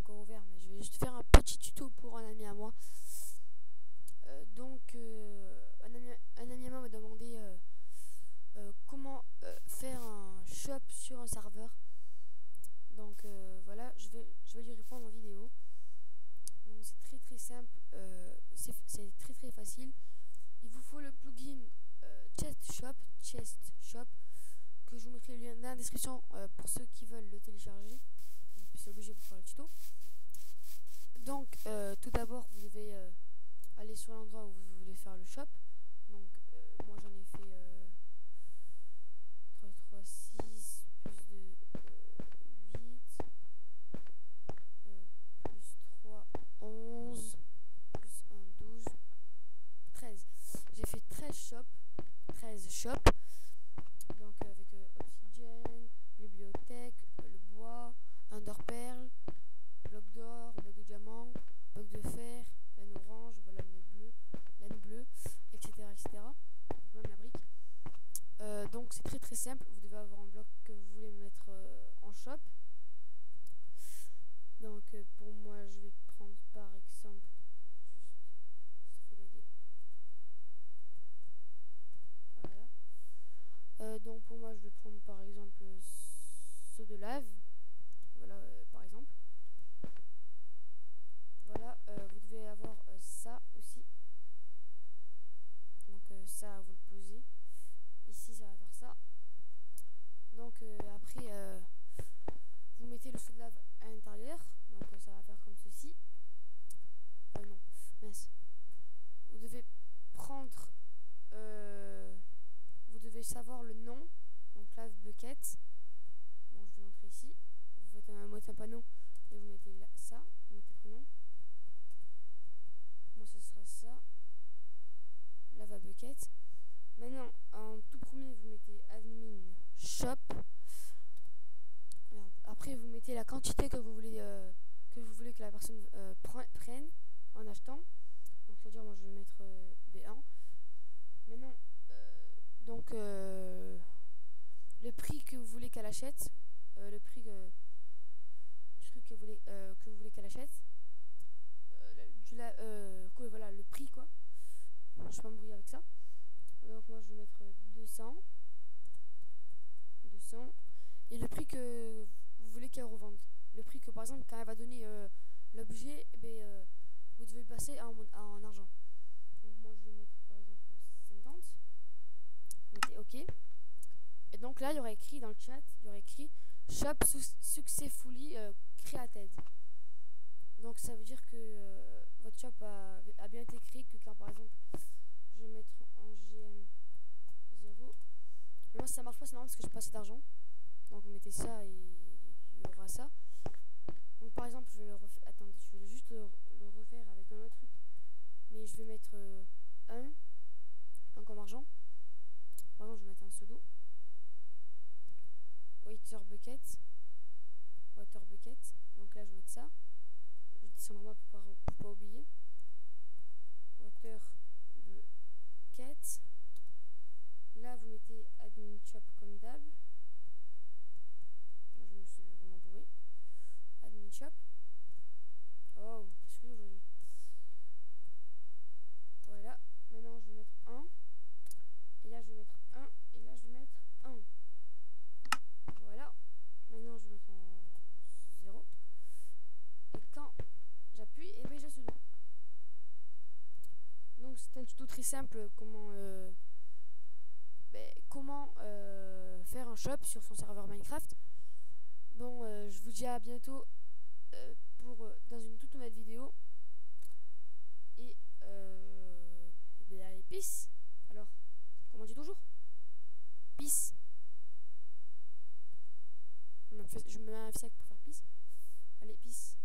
encore ouvert, mais je vais juste faire un petit tuto pour un ami à moi. Un ami à moi m'a demandé comment faire un shop sur un serveur. Donc voilà, je vais lui répondre en vidéo. Donc c'est très simple, c'est très facile. Il vous faut le plugin Chest Shop, que je vous mettrai le lien dans la description pour ceux qui veulent le télécharger. C'est obligé pour faire le tuto. Donc tout d'abord vous devez aller sur l'endroit où vous voulez faire le shop. Donc moi j'en ai fait 3 et 3, 6 plus 2, 8 plus 3, 11 plus 1, 12, 13. J'ai fait 13 shops. Donc avec Obsidian, bibliothèque, le bois, underpearl, bloc d'or, bloc de diamant, bloc de fer, laine orange, voilà, laine bleue, etc. Même la brique. Donc c'est très simple. Vous devez avoir un bloc que vous voulez mettre en shop. Donc pour moi je vais prendre par exemple, juste, ça fait laguer. Voilà. Donc pour moi je vais prendre par exemple ceux de lave. Voilà, par exemple. Voilà, vous devez avoir ça aussi. Donc ça, vous le posez. Ici, ça va faire ça. Donc après, vous mettez le seau de lave à l'intérieur. Donc ça va faire comme ceci. Non, mince. Vous devez prendre... vous devez savoir le nom. Donc lave bucket. Bon, je vais l'entrer ici. Vous faites un panneau et vous mettez là, ça. Vous mettez prénom. Moi, ce sera ça. Lava bucket. Maintenant, en tout premier, vous mettez admin shop. Merde. Après, vous mettez la quantité que vous voulez que la personne prenne en achetant. Donc, c'est-à-dire, moi, je vais mettre B1. Maintenant, donc, le prix que vous voulez qu'elle achète, le prix du truc que vous voulez qu'elle achète, voilà, le prix quoi. Je vais pas m'embrouiller avec ça. Donc moi je vais mettre 200 et le prix que vous voulez qu'elle revende. Le prix que par exemple quand elle va donner l'objet, vous devez le passer en argent. Donc moi je vais mettre par exemple 50. Vous mettez OK. Et donc là il y aurait écrit dans le chat, il y aurait écrit Shop successfully created. Donc ça veut dire que votre shop a bien été créé, que quand par exemple je vais mettre en GM0. Mais moi si ça marche pas c'est normal parce que j'ai pas assez d'argent. Donc vous mettez ça et il y aura ça. Donc par exemple je vais le refaire. Attendez, je vais juste le refaire avec un autre truc. Mais je vais mettre 1 comme argent. Par exemple je vais mettre un pseudo. Water bucket. Donc là je vais mettre ça. Je descends en bas pour pas oublier. Water bucket. Là vous mettez admin shop comme d'hab. Là je me suis vraiment bourré. Admin shop. Oh, qu'est-ce que j'ai aujourd'hui? Voilà. Maintenant je vais mettre 1. Et là je vais mettre 1. Et là je vais mettre 1. Voilà. Maintenant je vais mettre en 0. Et quand j'appuie, et bien j'ai ce dos. Donc c'est un tuto très simple comment faire un shop sur son serveur Minecraft. Bon, je vous dis à bientôt dans une toute nouvelle vidéo. Et allez, peace. Alors, comme on dit toujours, peace. Je me mets un sac pour faire peace. Allez, peace.